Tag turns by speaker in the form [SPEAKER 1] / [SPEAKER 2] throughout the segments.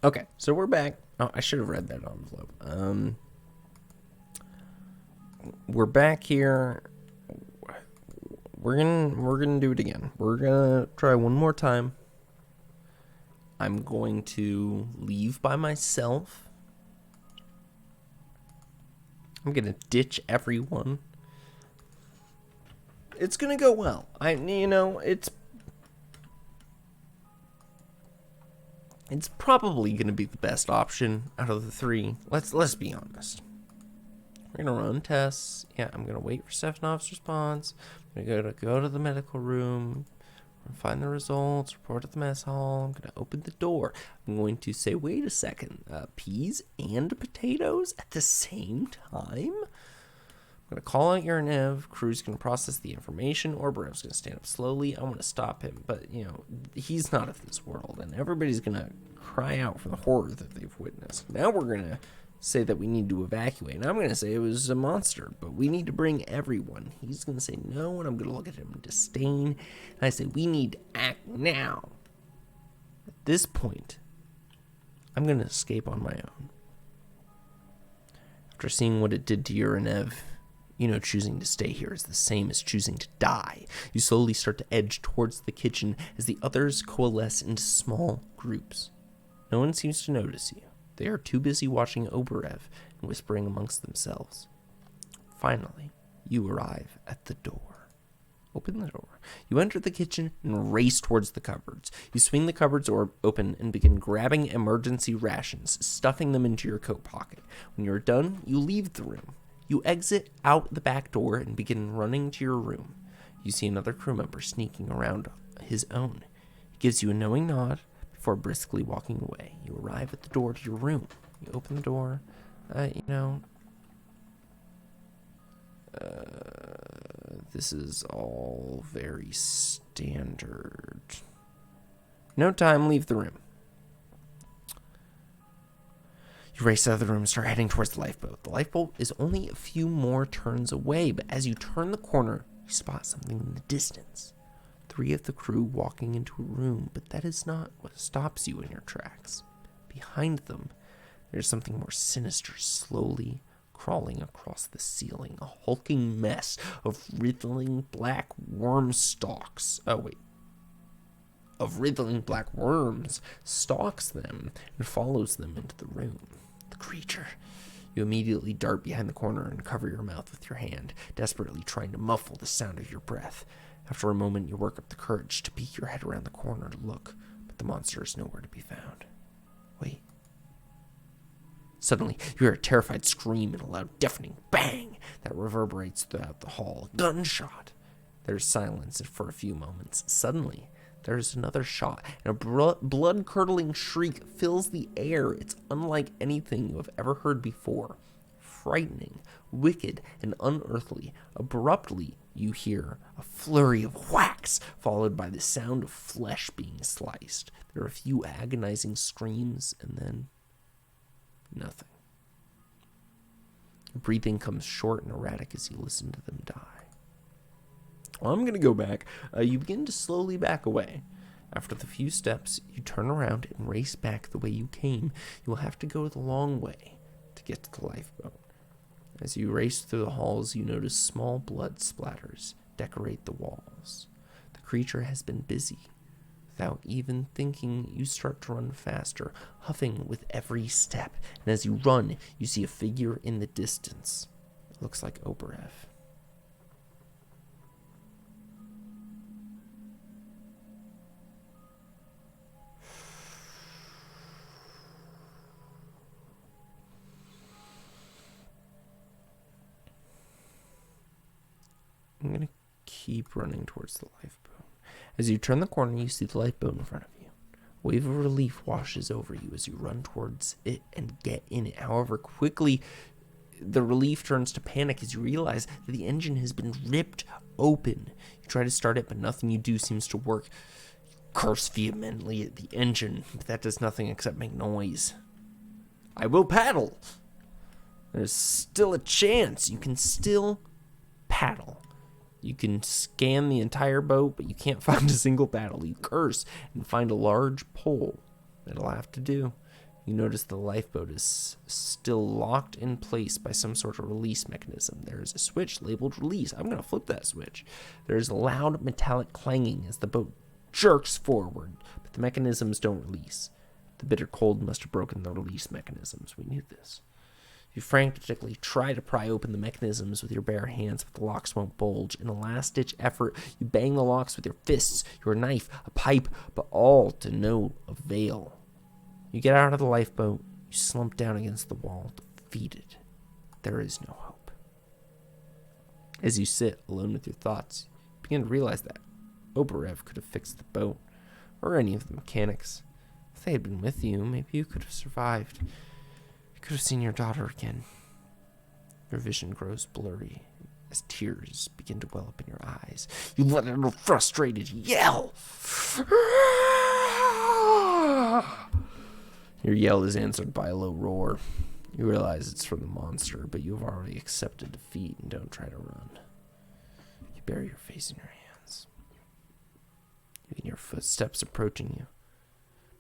[SPEAKER 1] Okay, so we're back. Oh, I should have read that envelope. We're back here. We're gonna do it again. We're gonna try one more time. I'm going to leave by myself. I'm gonna ditch everyone. It's gonna go well. It's probably gonna be the best option out of the three. Let's be honest. We're gonna run tests. Yeah, I'm gonna wait for Stefanov's response. I'm gonna go to the medical room, find the results, report at the mess hall. I'm gonna open the door. I'm going to say, wait a second, peas and potatoes at the same time? I'm going to call out Uranev. Crew's going to process the information. Orbarev's going to stand up slowly. I want to stop him, but, he's not of this world, and everybody's going to cry out for the horror that they've witnessed. Now we're going to say that we need to evacuate, and I'm going to say it was a monster, but we need to bring everyone. He's going to say no, and I'm going to look at him in disdain, and I say we need to act now. At this point, I'm going to escape on my own. After seeing what it did to Uranev, choosing to stay here is the same as choosing to die. You slowly start to edge towards the kitchen as the others coalesce into small groups. No one seems to notice you. They are too busy watching Obarev and whispering amongst themselves. Finally, you arrive at the door. Open the door. You enter the kitchen and race towards the cupboards. You swing the cupboards open and begin grabbing emergency rations, stuffing them into your coat pocket. When you're done, you leave the room. You exit out the back door and begin running to your room. You see another crew member sneaking around his own. He gives you a knowing nod before briskly walking away. You arrive at the door to your room. You open the door. This is all very standard. No time, leave the room. You race out of the room and start heading towards the lifeboat. The lifeboat is only a few more turns away, but as you turn the corner, you spot something in the distance. 3 of the crew walking into a room, but that is not what stops you in your tracks. Behind them, there's something more sinister slowly crawling across the ceiling, a hulking mess of wriggling black worm stalks. Of wriggling black worms stalks them and follows them into the room. The creature. You immediately dart behind the corner and cover your mouth with your hand, desperately trying to muffle the sound of your breath. After a moment, you work up the courage to peek your head around the corner to look, but the monster is nowhere to be found. Wait. Suddenly, you hear a terrified scream and a loud, deafening bang that reverberates throughout the hall. Gunshot! There's silence for a few moments. Suddenly, there's another shot, and a blood-curdling shriek fills the air. It's unlike anything you have ever heard before. Frightening, wicked, and unearthly. Abruptly, you hear a flurry of whacks, followed by the sound of flesh being sliced. There are a few agonizing screams, and then nothing. Your breathing comes short and erratic as you listen to them die. Well, I'm going to go back. You begin to slowly back away. After the few steps, you turn around and race back the way you came. You will have to go the long way to get to the lifeboat. As you race through the halls, you notice small blood splatters decorate the walls. The creature has been busy. Without even thinking, you start to run faster, huffing with every step. And as you run, you see a figure in the distance. It looks like Obarev. I'm going to keep running towards the lifeboat. As you turn the corner, you see the lifeboat in front of you. A wave of relief washes over you as you run towards it and get in it. However, quickly, the relief turns to panic as you realize that the engine has been ripped open. You try to start it, but nothing you do seems to work. You curse vehemently at the engine, but that does nothing except make noise. I will paddle! There's still a chance. You can still paddle. You can scan the entire boat, but you can't find a single paddle. You curse and find a large pole. It'll have to do. You notice the lifeboat is still locked in place by some sort of release mechanism. There is a switch labeled release. I'm going to flip that switch. There is a loud metallic clanging as the boat jerks forward, but the mechanisms don't release. The bitter cold must have broken the release mechanisms. We knew this. You frantically try to pry open the mechanisms with your bare hands, but the locks won't bulge. In a last-ditch effort, you bang the locks with your fists, your knife, a pipe, but all to no avail. You get out of the lifeboat. You slump down against the wall, defeated. There is no hope. As you sit alone with your thoughts, you begin to realize that Oberev could have fixed the boat, or any of the mechanics. If they had been with you, maybe you could have survived. You could have seen your daughter again. Your vision grows blurry as tears begin to well up in your eyes. You let out a frustrated yell. Your yell is answered by a low roar. You realize it's from the monster, but you have already accepted defeat and don't try to run. You bury your face in your hands. You can hear footsteps approaching you,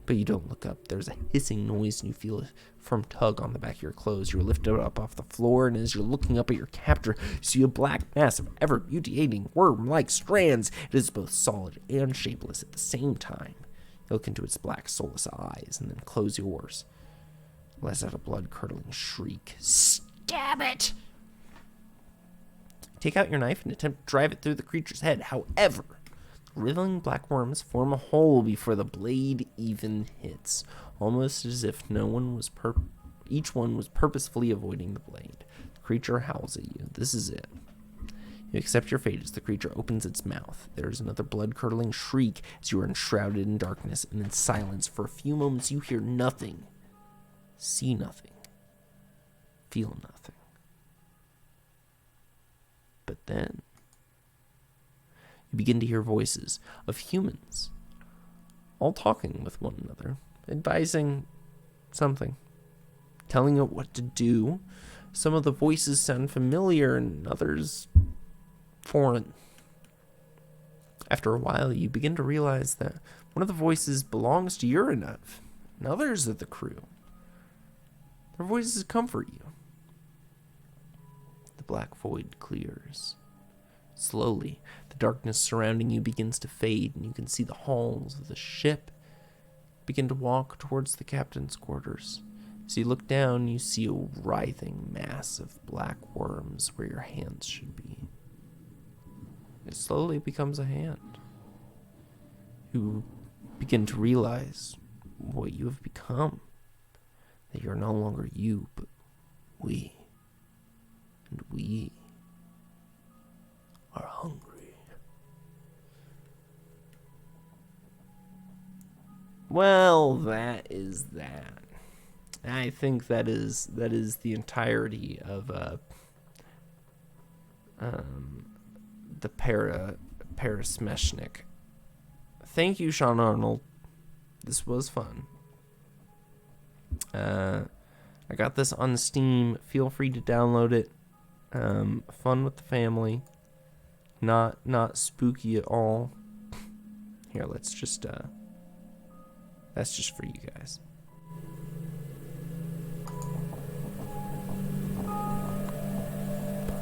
[SPEAKER 1] but you don't look up. There's a hissing noise and you feel a firm tug on the back of your clothes. You're lifted up off the floor, and as you're looking up at your captor, you see a black mass of ever-mutating worm-like strands. It is both solid and shapeless at the same time. You look into its black, soulless eyes, and then close yours. Lets out a blood-curdling shriek. Stab it! Take out your knife and attempt to drive it through the creature's head. However, the writhing black worms form a hole before the blade even hits, almost as if each one was purposefully avoiding the blade. The creature howls at you. This is it. You accept your fate as the creature opens its mouth. There is another blood-curdling shriek as you are enshrouded in darkness and in silence. For a few moments you hear nothing, see nothing, feel nothing. But then you begin to hear voices of humans, all talking with one another, advising something, telling it what to do. Some of the voices sound familiar and others foreign. After a while, you begin to realize that one of the voices belongs to Uranov, and others of the crew. Their voices comfort you. The black void clears. Slowly, the darkness surrounding you begins to fade, and you can see the halls of the ship begin to walk towards the captain's quarters. As you look down, you see a writhing mass of black worms where your hands should be. It slowly becomes a hand. You begin to realize what you have become. That you're no longer you, but we. And we are hungry. Well, that is that. I think that is the entirety of the Peresmeshnik. Thank you, Sean Arnold. This was fun. I got this on Steam. Feel free to download it. Fun with the family. Not spooky at all. Here, let's just that's just for you guys.